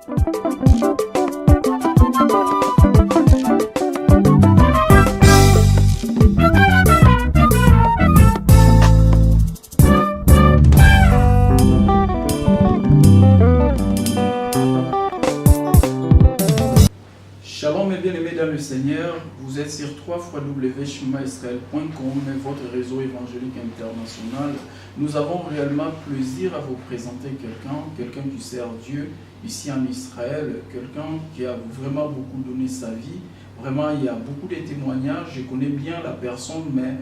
Shalom et bien-aimés dans le Seigneur, vous êtes sur www.chemaisrael.com, votre réseau évangélique international. Nous avons réellement plaisir à vous présenter quelqu'un qui sert Dieu ici en Israël, quelqu'un qui a vraiment beaucoup donné sa vie. Vraiment, il y a beaucoup de témoignages, je connais bien la personne, mais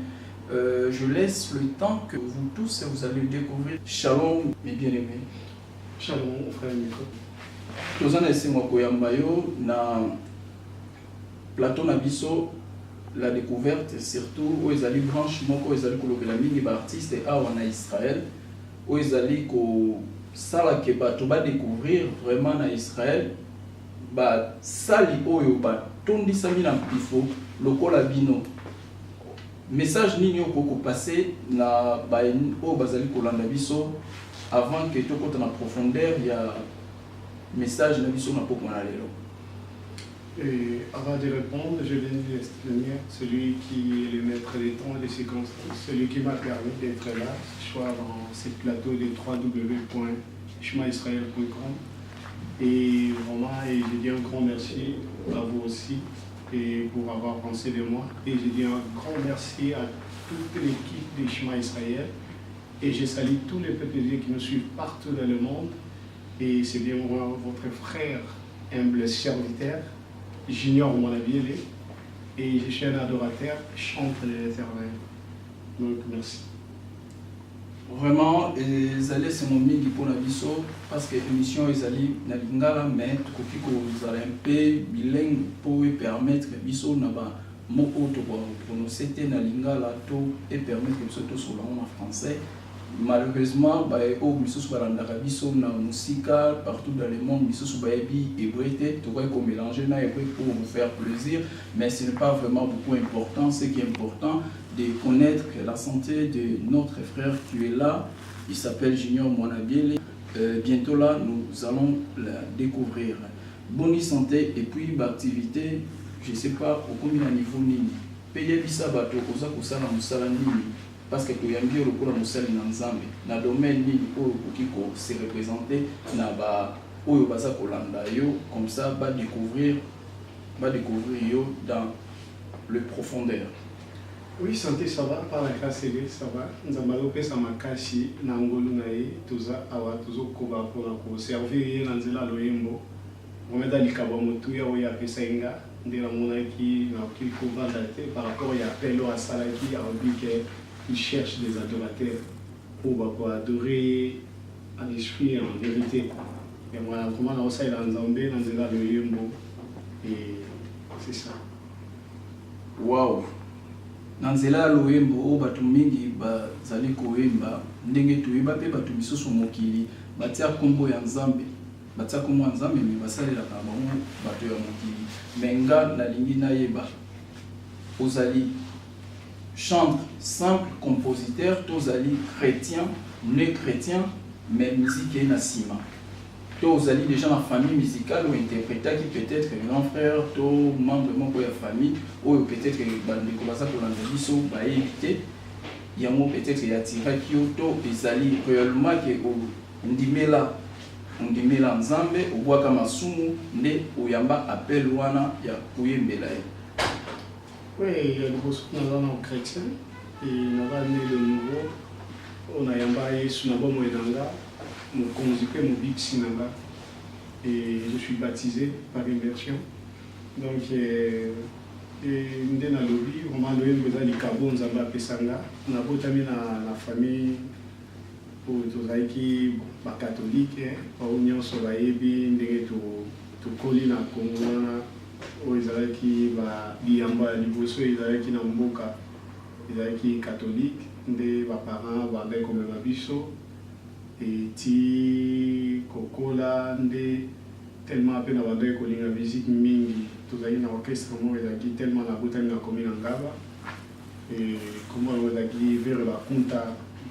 je laisse le temps que vous tous, vous allez découvrir. Shalom mes bien-aimés. Shalom, frère Miko. Tous en essayant koyambayo na plateau na biso la découverte surtout où ils allaient branche moko ils allaient kolobela mingi ba artiste awa na Israël où ils allaient ko sala ke bato ba découvrir vraiment na Israël ba sali oyo ba tondisa mina mpifo lokola bino message nini okoko passer na ba o bazali kolanda biso avant que to kota na profondeur ya message na biso na poko na lelo. Et avant de répondre, je viens de l'exprimer, celui qui est le maître des temps et des circonstances, celui qui m'a permis d'être là, ce soir dans ce plateau de www.chemaisrael.com. Et vraiment, je dis un grand merci à vous aussi et pour avoir pensé de moi. Et je dis un grand merci à toute l'équipe de Shema Israël. Et je salue tous les peuples qui nous suivent partout dans le monde. Et c'est bien moi, votre frère, humble serviteur, Junior Mwanabiele, et je suis un adorateur, chantre de l'Éternel. Donc merci. Vraiment, ezali c'est mon mingi pour la biso parce que l'émission ezali na lingala mais koki ko ezali un peu bilingue pour permettre biso na ba moko to ko prononcer te na lingala to et permettre biso to sur en français. Malheureusement, au Missus Barandaka biso na musika partout dans le monde, Missus Baebi hébreu, tu vois qu'on mélange na hébreu pour vous faire plaisir, mais ce n'est pas vraiment beaucoup important. Ce qui est important, de connaître la santé de notre frère qui est là. Il s'appelle Junior Mwanabiele. Bientôt là, nous allons la découvrir. Bonne santé et puis activité, je ne sais pas au combien niveau nini. Payer bisabato, osa kusala musala nini. Parce que tu as bien le cours de Moussel Nanzambe, dans le domaine qui se représenter, comme ça, va découvrir dans le profondeur. Oui, santé, ça va, par la grâce de Dieu, ça va. Nous avons fait ça, Makashi, Nangolo, Nae, Toza, Awa, Tozo, Koba, pour servir Nanzela, Loyembo. On met dans le Kabamotu, Yaoya, Pesainga, de la monarchie, qui couvre par rapport à Pelo, à Salaki, à Obique. Ils cherchent des adorateurs pour adorer à l'esprit en vérité. Et moi, comment on a ça dans Zambé, dans le Yembo. Et c'est ça. Waouh! Dans le Yembo, batu mingi bazali koyemba ndenge toyeba pe batu misusu mokili batia kombo ya Nzambe. Batia kombo ya Nzambe mais basalela ka bango batu ya mokili. Menga na lingi na yeba. Ozali chantre, simple, compositeur, tous alliés chrétiens, né chrétiens, mais musique et nassima. Tous alliés déjà dans la famille musicale ou interpréteur qui peut-être grand frère, tous membres de la famille, ou peut-être que les commençants pour l'andabiso, bah éviter. Il y a un mot peut-être qu'il y a tiré qui auto, les alliés réellement qui on dit là Nzambe, ou bois comme Sumu, né ou yamba appel wana ya kuyembelaye. Oui, il y a beaucoup de chrétiens et nous avons né de nouveau. On a yamba Sunabo Moedanga, mon conjugué, mon big sinanga. Et je suis baptisé par immersion. Donc, nous avons lobby, on a eu des cabos, nous avons Pesanga. On a voté la famille pour les qui sont catholiques, pour l'Union Sobaïbi, nous avons collé la Congo. Ezalaki ba liyamba liboso ezalaki na mboka ezalaki catholique nde ba parents ba ndeko komema biso et ti kokola nde tellement pe na ba ndeko kolinga musique mingi tozali na orchestre mo ezalaki tellement na botani na commune Ngaba et comment ezalaki vers la Kunta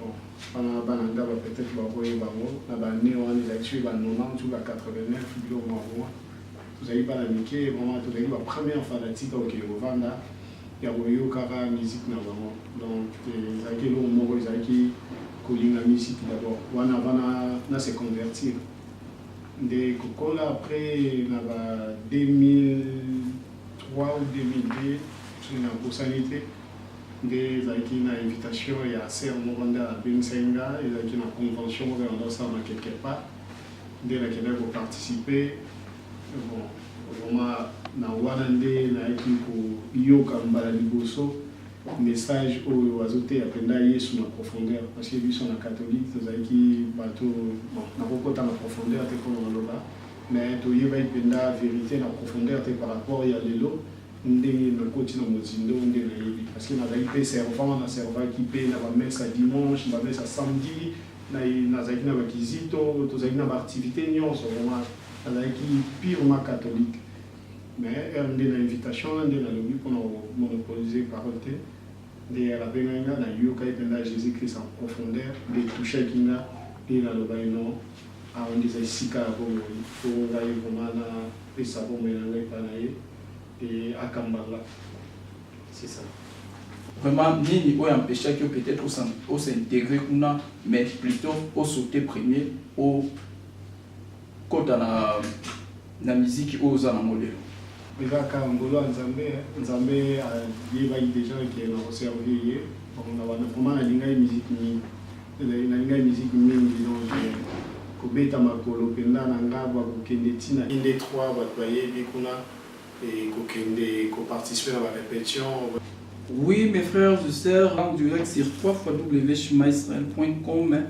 bon bana bananga ba peut-être ba boye bango na ba né on est là-dessus ba 90 ou ba 89 bio moi vous avez pas la miqué vraiment tout les ba première fanatique au Vanda ya boyo kara musique na bango donc ezaki lo moko ezaki kolinga musique d'abord wana bana na se convertir de kokola après na ba 2003 ou 2002 sur la possibilité des avec une invitation et à ser Moranda à Bensenga et avec une convention on ça quelque part de laquelle vous participer bon vraiment na wanande na équipe yoka mbala liboso message au azote apenda Yesu na profondeur parce que lui sont na catholique nous qui bateau bon na kokota na profondeur te comme on loba mais to yeba ipenda vérité na profondeur te par rapport ya lelo ndenge na koti na mozindo ndenge na yebi parce que na zaki pe servant na servant qui pe na ba messe dimanche ba messe samedi na zaki na bakizito to zaki na ba activité nyonso vraiment na zaki purement catholique mais on a l'invitation on a lobby pour monopoliser parole de la benga na yoka ipenda Jésus-Christ en profondeur de toucher kinga et la lobaino a on des sika bongo pour aller vraiment na pesa bongo na panaye et à Kambala. C'est ça. Vraiment, ni au empêcher que peut-être au s'intégrer mais plutôt au sauter premier au côté na musique aux anamolero. Mais là quand Ngolo Nzambe il va des gens qui ont observé on a vraiment la linga musique mingi donc kobeta makolo penda na ngaba kokende tina inde 3 batwaye bikuna et qu'on participe à la répétition. Oui, mes frères et sœurs, en direct sur www.chemisrael.com,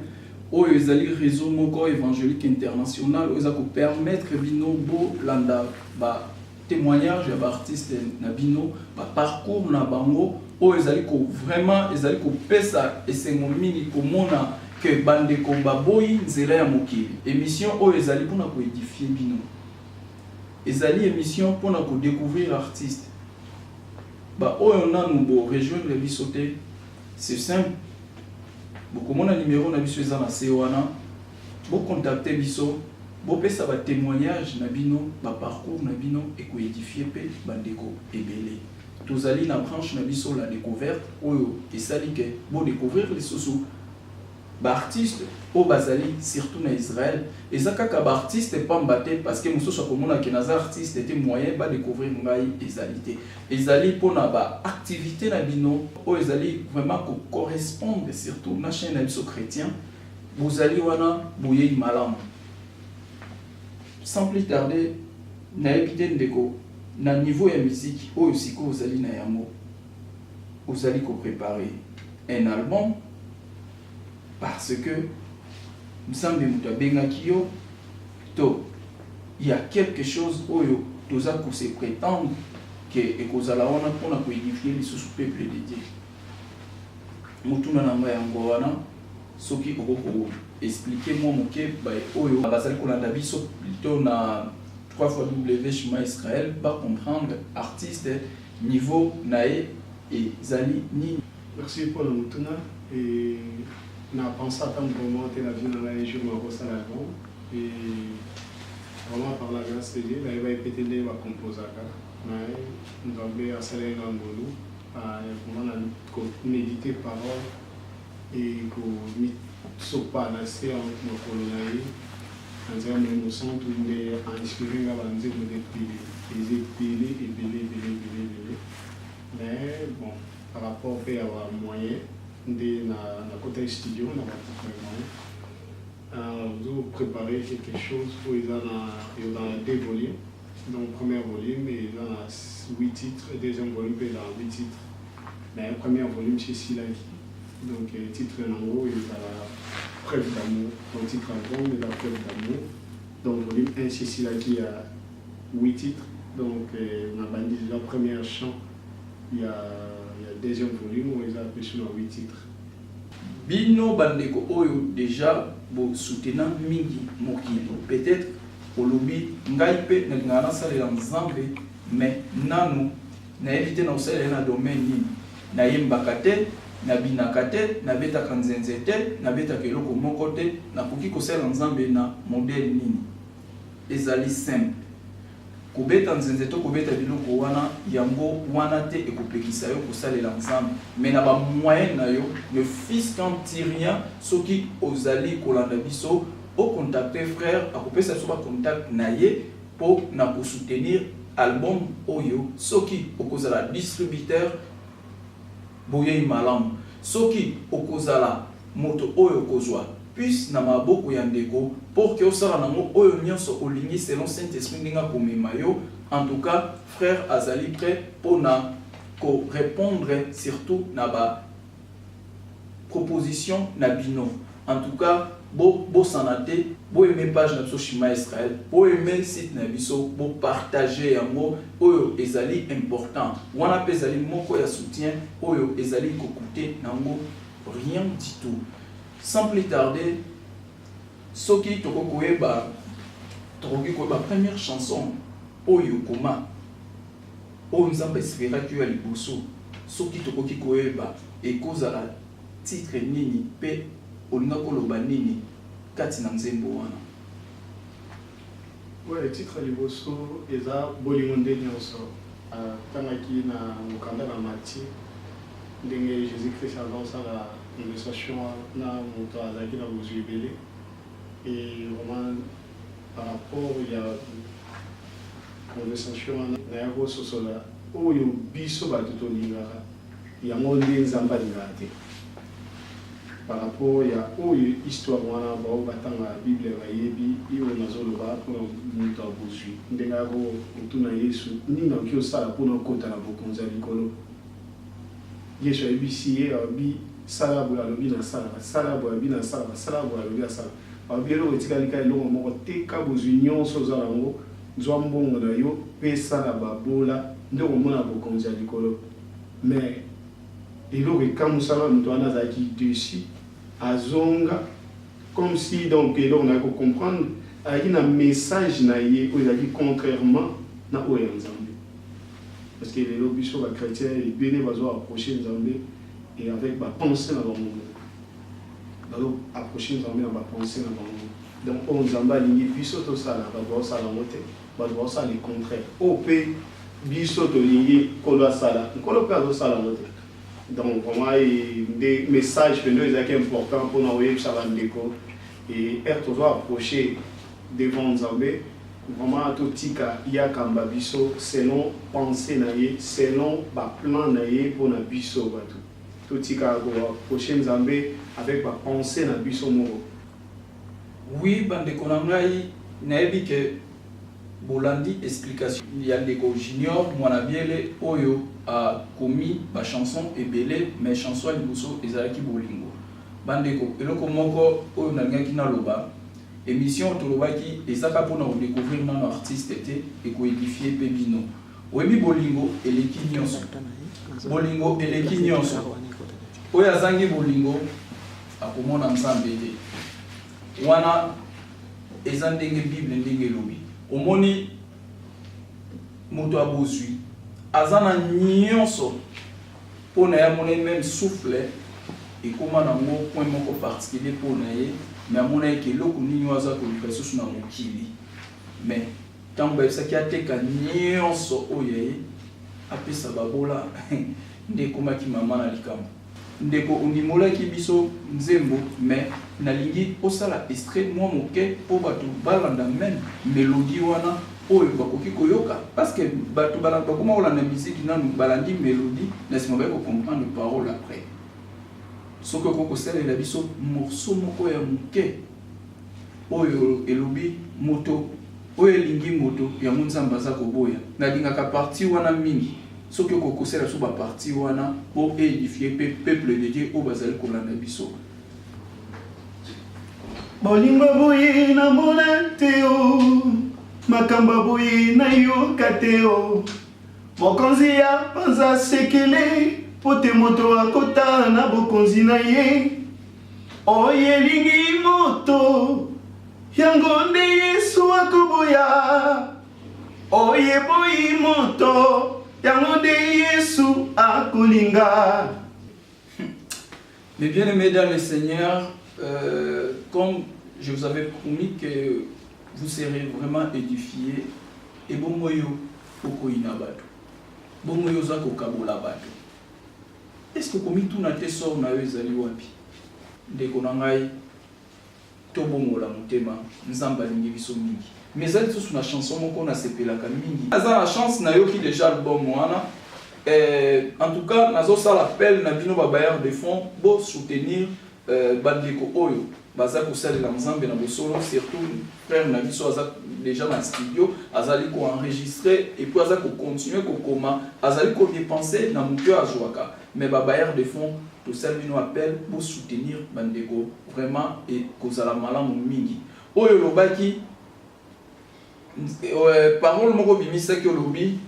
où ils ont réseau moko évangélique international, où ils ont permettre bino bo landa ba témoignage ya artiste na bino ba parcours na bango, où ils ont vraiment ils ont pesa et c'est mon mini komona que bande ko baboyi nzela ya mokili. Émission où ils ont pour na ko édifier bino. Ezali émission pour nous découvrir l'artiste. Bah, on a nous rejoindre le bisoté. C'est simple. Beaucoup mon numéro na biso ezana sewana. Bo contacter biso. Bo pesa ba témoignage na bino, ba parcours na bino et ko édifier pe bandeko ebele. Tozali na branche na biso la découverte oyo esali ke bo découvrir les sosou. Ba artiste au bazali surtout na Israël et ça kaka ba artiste pas mbaté parce que muso so komona ke naza artiste était moyen ba découvrir ngai ezalité ezali pona ba activité na bino o ezali vraiment ko correspondre surtout na chaîne na biso chrétien bozali wana boye malamu sans plus tarder na epité ndeko na niveau ya musique o siko ozali na yango ozali ko préparer un album parce que nous sommes il y a quelque chose où nous avons se prétendre que nous allons édifier les sous-peuple de Dieu. Nous avons expliqué moi plutôt na 3 Israël va comprendre artiste niveau nae et zali ni. Merci pour le mutuna et na pensé à tant moment la vie dans la région Marosa l'album et vraiment par la grâce de Dieu il va répéter les va composer mais nous avons à saler dans Ngolo à vraiment méditer parole et qu'on sopa na c'est en colonai en disant nous sommes tous les inspirés à banzer de les mais bon par rapport à moyen de na côté studio na vous préparez quelque chose où il y a 2 volumes donc premier volume et il y a 8 titres deuxième volume il y a 8 titres mais le premier volume c'est Silaki donc le titre en gros il y a preuve d'amour donc titre en gros il y a preuve d'amour donc volume 1 c'est Silaki il y a 8 titres donc on a bandit le premier chant il y a deuxième volume où ils appellent sur 8 titres. Bino bandeko oyo déjà bo soutenant mingi mokili peut-être au lobby ngai pe na ngana salela nzambe mais nanu na éviter na salela na domaine ni na yembaka te nabinaka te, nabetaka nzenze te, nabetaka eloko moko te, nakoki kosala nzambe na modèle nini. Ezali simple. Kobeta nzenze to kobeta biloko wana yango wana te ekopekisa yo kosalela nzambe. Mais na ba moyen na yo, le fils quand rien soki ozali kolanda biso, au contacter frère, akopesa so ba contact na ye po na ko soutenir album oyo, soki okozala distributeur boye malamu, soki okozala moto oyo kozwa puisse na maboko ya ndeko pour que osala nango oyo nyonso olingi selon Saint-Esprit ndinga komema yo. En tout cas, frère azali prêt pour na ko répondre surtout na ba proposition na bino. En tout cas, bo sanate, bo aimer page na biso Shima Israël, bo aimer site na biso, bo partager yango oyo ezali important. Wana pe ezali moko ya soutien oyo ezali kokute nango rien du tout. Sans plus tarder, soki toko koyeba première chanson oyo koma oyo nzambe esifiraki yo ya liboso, soki tokoki koyeba ekozala titre nini pe olinga koloba nini kati na nzembo wana? Ouais, titre liboso eza bolingo nde nyonso atangaki na mokanda na Matthieu ndenge Jésus-Christ azosala conversation na moto azalaki na bozwi ebele, et vraiment par rapport ya conversation na ya kososola oyo biso bato tolingaka yango nde nzambe alingaka te. Par rapport ya oyo histoire wana bao batanga Bible bayebi iyo nazoloba mpona moto abozwi ndenge ako otuna Yesu nini oki osala mpona okota na bokonzi ya likolo. Yesu ayebisi ye abi sala boye alobi na sala, sala boye alobi na sala, sala boye alobi na sala. Abi eloko etikali eloko moko te, ka bozwi nyonso ozala yango zwa mbongo na yo mpe sala babola nde komona bokonzi ya likolo. Mais eloko ekamusala moto wana azalaki dessus azonga comme si donc eloko na comprendre ayaki na message na ye oyo ezalaki contrairement na oyo ya Nzambe. Parce que lelo biso bachrétien ebele bazo approcher Nzambe et avec bapensée na bango, bazo approcher Nzambe na bapensée na bango. Donc oyo Nzambe alingi biso tosala bazosala yango te, bazosala le contraire. Oyo mpe biso tolingi nkolo asala, nkolo mpe azosala yango te. Donc vraiment des messages que nous est important pour nous voyer ça va ndeko et être toujours approché devant Nzambe vraiment tout tika ya kamba biso selon pensée na ye, selon ba plan na ye pour na biso bato tout tika go approcher Nzambe avec ba pensée na biso moko. Oui, bandeko na ngai nayebi ke bolandi explication ya ndeko junior mwana biele oyo a commis ba chanson ebele mais chanson ya liboso ezalaki bolingo. Bandeko eloko moko oyo nalingaki naloba émission tolobaki ezaka mpona kodécouvrir nano artiste te ekoédifie mpe bino. Oyebi bolingo eleki nyonso, bolingo eleki nyonso, oyo azangi bolingo akomona Nzambe te. Wana eza ndenge Bible ndenge elobi. Omoni moto abozwi azana nyonso pona ya mona même souffle ekoma nango point moko particulier pona ye, mais amona eke eloko nini aza koluka lisusu na mokili. Mais ntango bayebisaki ateka nyonso oyo ye apesa babola nde ekomaki mama na likambo. Ndeko ondimolaki biso nzembo, mais nalingi osala extrait mwa moke po bato balanda même mélodie wana oyo bakoki koyoka, parce que bato bakoma kolanda musique nanu balandi mélodie na nsima bayeko comprendre parole après. Soki okokosalela biso morceau moko ya moke oyo elobi moto oyo elingi moto yango Nzambe aza koboya, nalingaka parti wana mingi. Soki okokosela so ba parti wana po édifier peuple de Dieu oyo bazali kolanda biso. Bolingo boye na mona teo makamba boye na yoka teo mokonzi ya panza sekele pote moto akota na bokonzi na ye oye lingi moto yango nde Yesu akoboya oye boyi moto yango nde Yesu akolinga. Mes bien-aimés dans le Seigneur, comme je vous avais promis que vous serez vraiment édifiés, et bon moyo poko inabado. Bon moyo zako kabola bado. Est-ce que comme tout n'a te sort na ezali wapi? Ndeko na ngai to bongola motema nzamba lingi biso mingi. Mais elle sous na chanson moko na sepelaka mingi. Aza la chance na yoki déjà album wana. En tout cas, nazo ça l'appel na bino ba bailleur de fonds pour soutenir bandeko oyo. Baza ko sala la nzambe na bosolo surtout frère na biso aza déjà dans le studio, azali ko enregistrer et puis aza ko continuer ko koma, azali ko dépenser na mutu azwaka. Mais ba bailleur de fonds tout ça bino appel pour soutenir bandeko vraiment et kozala malamu mingi. Oyo lobaki parole moko bimisa ki olobi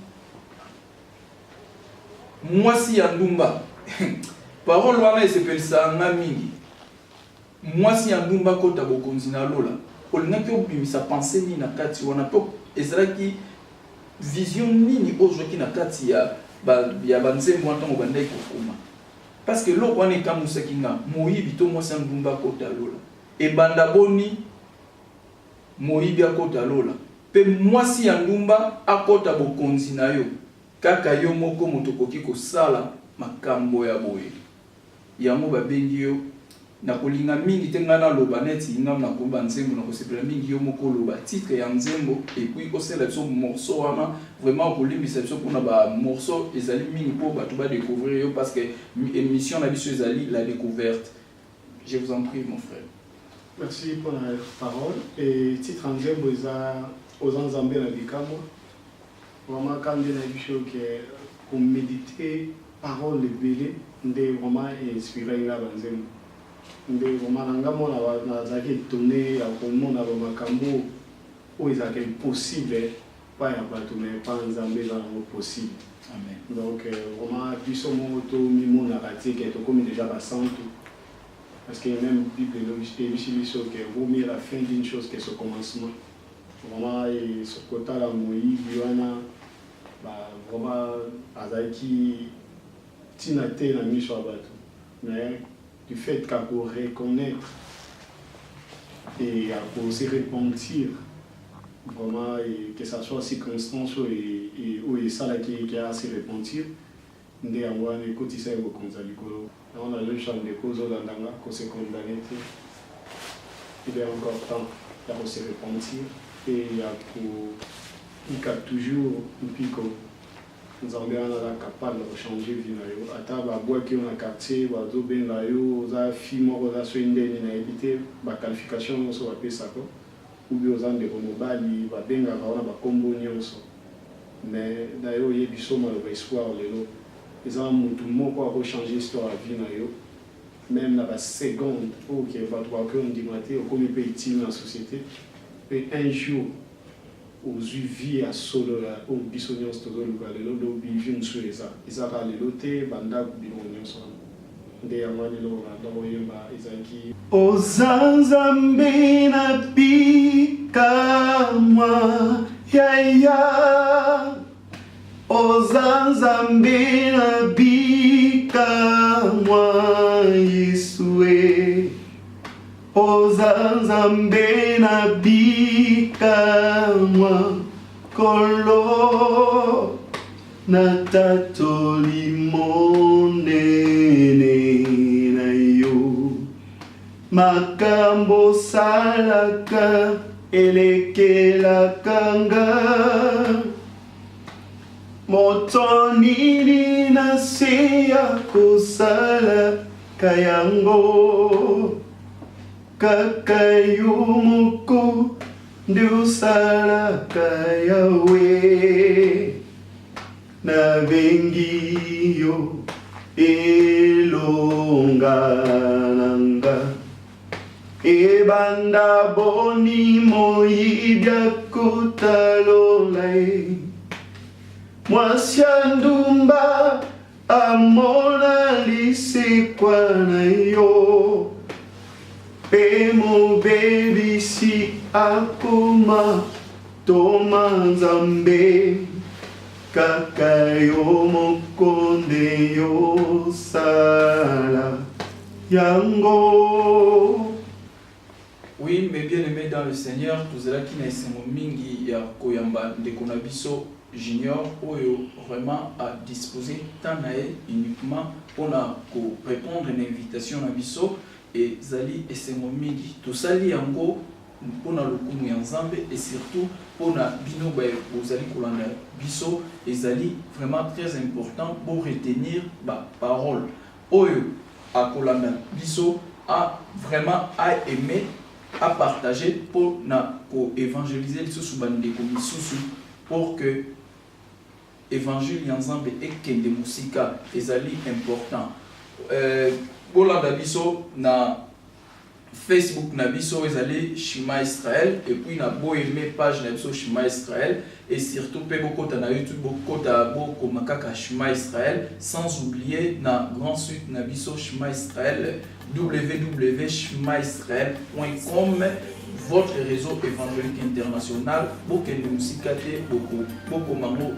mwasi ya ndumba parole wana esepelisa nga mingi mwasi ya ndumba kota bokonzi na lola olingaki obimisa pensée nini na kati wana po ezalaki vision nini ozwaki na kati ya banzembo ntango bandaki kokoma parce que loko wana ekamusaki nga moyibi to mwasi ya ndumba kota lola ebanda boni moyibi akota lola pe mwasi ya ndumba akota bokonzi na yo kaka yo moko moto koki kosala makambo ya boye yango babengi yo na kolinga mingi te ngana loba neti ngam na koba nzembo na kosepela mingi yo moko loba titre ya nzembo et puis osela so morceau wana vraiment kolimbisa biso pona ba morceau ezali mingi po bato ba découvrir yo parce que émission na biso ezali la découverte. Je vous en prie mon frère. Merci pour la parole. Et titre en nzembo aux Nzambe na bikamo. Vraiment quand on a vu que pour méditer parole belé ndé vraiment inspiré nga banzembo. Ndé vraiment ngamo na zaki tourner ya komona ba makambo o ezaka impossible pas ya bato mais pas Nzambe za possible. Amen. Donc vraiment biso mo to mimo na pratique to comme déjà ba santo. Parce que même Bible biso que vaut mieux la fin d'une chose que ce commencement. Vraiment ce côté là Moïse wana ba vraiment azaki tinate na mission bato mais du fait qu'à pour reconnaître et à pour se repentir vraiment et que ça soit circonstance et ça là qui a à se repentir ndé angwana ekotisa yo konza likolo on a le champ de cause d'andanga qu'on se condamné il est encore temps de se repentir et il y a pour toujours un pico Nzambe ana capable de changer vie na yo ata ba bois qui on a quartier ba zo benga yo za fi moko za so indeni na éviter ba qualification so ba pesa ko ou bien aux ande ko mobali ba benga ka ona ba kombo nyonso mais d'ailleurs il y a biso ma ba espoir lelo ezala mutu moko a changer histoire vie na yo même la seconde ou qui va trois que on dit maté au comme peut utile dans la société et un jour aux vie à solo la au bisogno sto lugar le do bivin su esa isaka le lote banda bilonyo so nde amani lo na do yemba izaki ozanzambe na pika mwa ya ozanzambe na pika mwa Yesue ozanzambe na bika mwa kolo na tatoli monene na yo makambo salaka elekelaka nga moto nini na se ya kosala kayango kaka yo moko nde osalaka yawe nabengi yo elonga nanga ebanda boni moyibi akotalola ye mwasi ya ndumba amona lisekwa na yo pe mobebisi akoma toma Nzambe kaka yo moko nde yosala yango. Oui, mais bien aimé dans le Seigneur, tout cela qui n'a mingi ya koyamba de konabiso junior oyo vraiment à disposer tant uniquement pour répondre à une invitation à biso et zali et c'est mingi tout ça li yango pour le kumu ya nzambe et surtout pour na bino ba ozali kolanda biso et zali vraiment très important pour retenir ba parole oyo a kolanda biso a vraiment à aimer à partager pour évangéliser les sous-bandés comme sous pour que évangile ensemble et que des musiques ezali important pour la biso na Facebook na biso ezali Shima Israël et puis na beau aimer page na biso Shima Israël et surtout pe beaucoup na YouTube beaucoup ta beaucoup makaka Shima Israël sans oublier na grand suite na biso Shima Israël www.shimaisrael.com votre réseau évangélique international pour que nous musicater beaucoup mango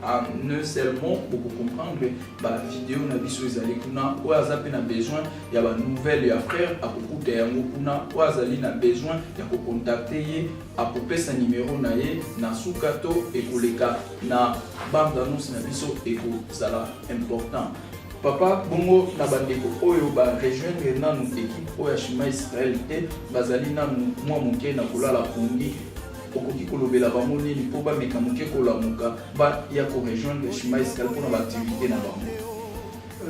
en un seul mot pour comprendre la vidéo na biso ezali kuna ou azape na besoin ya ba nouvelle ya frère a kokuta yango kuna ou azali na besoin ya ko contacter ye a kopesa numéro na ye na sukato et koleka na bande d'annonce na biso et ko sala important. Papa bongo na bandeko oyo ba rejoindre nanu équipe oyo Shima Israël te bazali nanu mwa moke na kolala pongi okoki kolobela bango nini mpo bameka moke kolamuka ba ya ko rejoindre Shima Israël mpona baactivité na bango.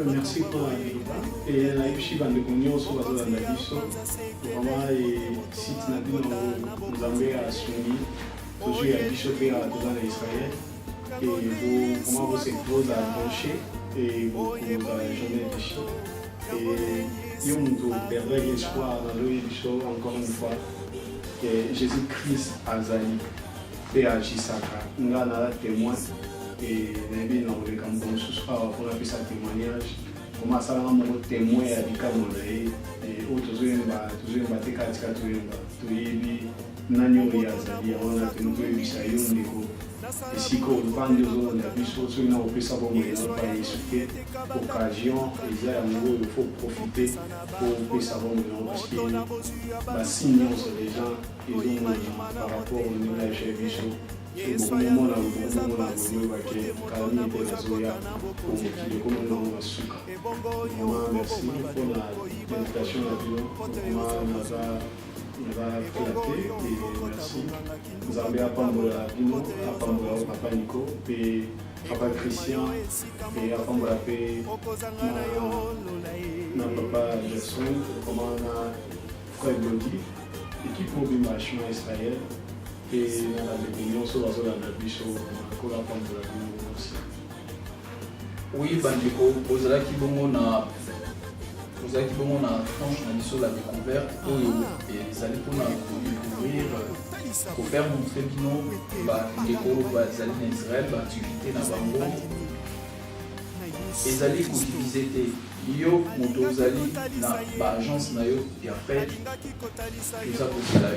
Merci pour la vérité. Et la Yushi bandeko nyonso bazolanda biso vraiment site na bino nzambe asungi toujours ya biso mpe toza na Israël et comment vous s'expose à brancher et beaucoup de journées de chi. Et il y a un dernier espoir dans le show, encore une fois, que Jésus-Christ Azali, Père Jisaka, nous avons un témoin et nous avons un pour appeler ça témoignage. Comment ça va mon témoin à l'Ikamonde et autres zones, toujours un bateau Nanyo Yazali, on a tenu que Misayon Nico. Et si on vend des zones de la biso, on peut savoir qu'il y a une occasion, il faut profiter pour savoir parce que les signes sont les gens ils ont par rapport au niveau de la biso. Et beaucoup de monde a voulu que Kami était la Zoya pour qu'il y ait comme un nom à Souka. Merci pour l'invitation à Bilo. On va flatter et merci. Nous avons Apambola Bino, Apambola Papa Nico, et Papa Christian, et Apambola na Papa Jason, comment on a Frère Blodi, équipe mobile Shima Israël, et la réunion sur la zone de la Bichot, on a Apambola Bino aussi. Oui, Bandiko, Ozala Kibongo na. Vous avez dit bon, on a franchement sur la découverte et ça allait pour découvrir, pour faire montrer bien les Zali Israël, l'activité dans Bango. Et Zali qui visiter yo moto Zali na agence na yo et après tout ça pour cela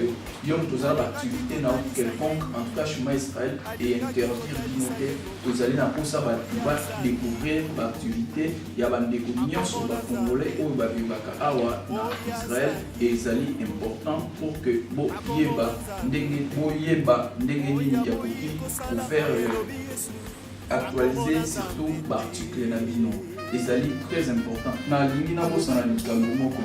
yo moto Zali l'activité na quelconque en tout cas Shima Israël et interdire d'innoter vous allez na pour ça va découvrir l'activité il y a des communions sur le Congolais ou ba bibaka awa na Israël et Zali important pour que bo yeba ndenge nini ya koki pour faire actualiser surtout l'article na bino et ça est très important na lingi na bosa na likambo moko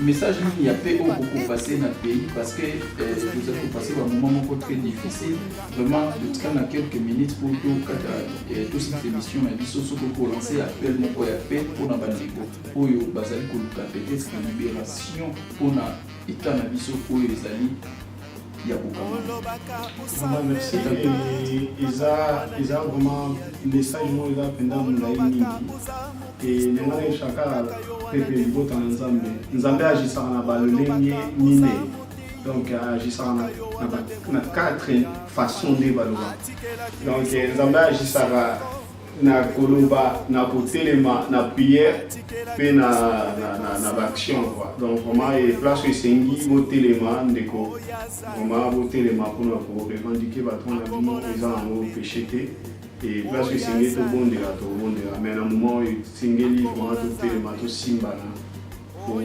message il y a peu beaucoup passé dans le pays parce que nous avons passé un moment très difficile vraiment de traîner quelques minutes pour toute cette émission na biso soko ko lancer appel moko ya paix pour na bandeko oyo bazali ko luka peut-être une libération pour na état na biso oyo ezali. Merci. Ils ont vraiment un message pendant et nous chacun Nzambe agissant na balolenge mine donc agissant na quatre façons de baloba donc Nzambe agissant na koloba na kotelema na prière pe na action quoi donc vraiment et place esengi botelema ndeko vraiment botelema pour na revendiquer baton na bino eza nango péché te et place esengi tobondela mais na moment esengeli vraiment totelema tosimbana pour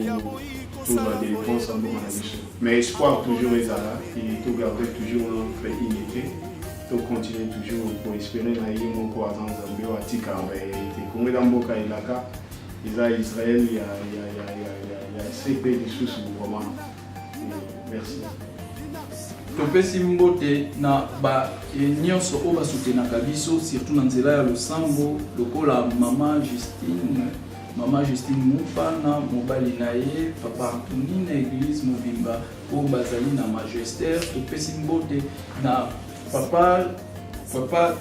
toute la délivrance en bon avis. Mais espoir toujours est là, et tout garder toujours notre unité, tout continuer toujours pour espérer na yé mon quoi dans Zambie ou Atika, mais comme dans Boka et Laka, il y a Israël, il y a CP des sous vraiment. Merci. Topesi mbote na ba nyonso o basutenaka biso surtout na nzela ya losambo lokola mama Justine Mupana mobali na ye papa Antoine na église mobimba o bazali na magistère. Topesi mbote na papa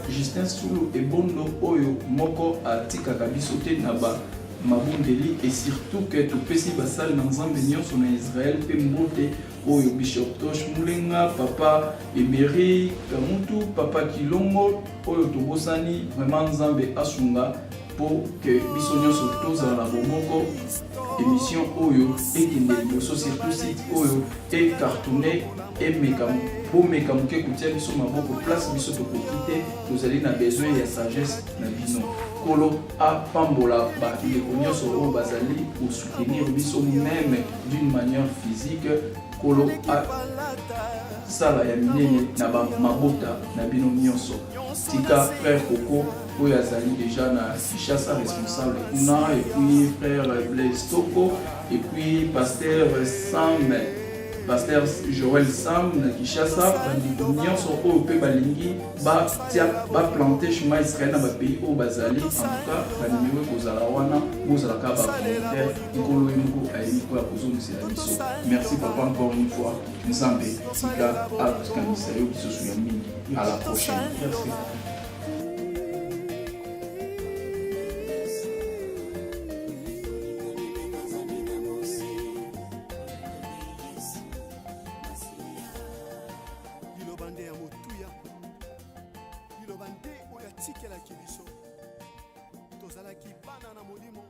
Justin Sulu ebondo oyo moko atikaka biso te na ba mabundeli et surtout que topesi basali na nzambe nyonso na Israël pe mbote oyo Bishop Tosh Mulenga, papa Emery Kamutu, papa Kilongo, oyo tobosani vraiment nzambe asunga pour que biso nyonso tozala na bomoko émission oyo ekende liboso surtout site oyo ecartonné bomeka moke kotia biso maboko place biso tokoki te tozali na besoin ya sagesse na bino kolo apambola bandeko nyonso oyo bazali kosoutenir biso même d'une manière physique kolo sala ya minene na mabota na bino nyonso tika frère Coco oyo azali déjà na Kinshasa responsable kuna et puis frère Blaise Toko et puis pasteur Joël Sam na Kinshasa bandeko nyonso oyo mpe balingi baplanter chemin Israël na bapays oyo bazali en tout cas banimero kozala wana bozalaka bavolontaire ekolo moko ayebi po ya kozongisela biso. Merci papa encore une fois nzambe tika akanisa yo biso ya mingi. À la prochaine. Merci. Bande oya tikela kibiso tozalaki bana na molimo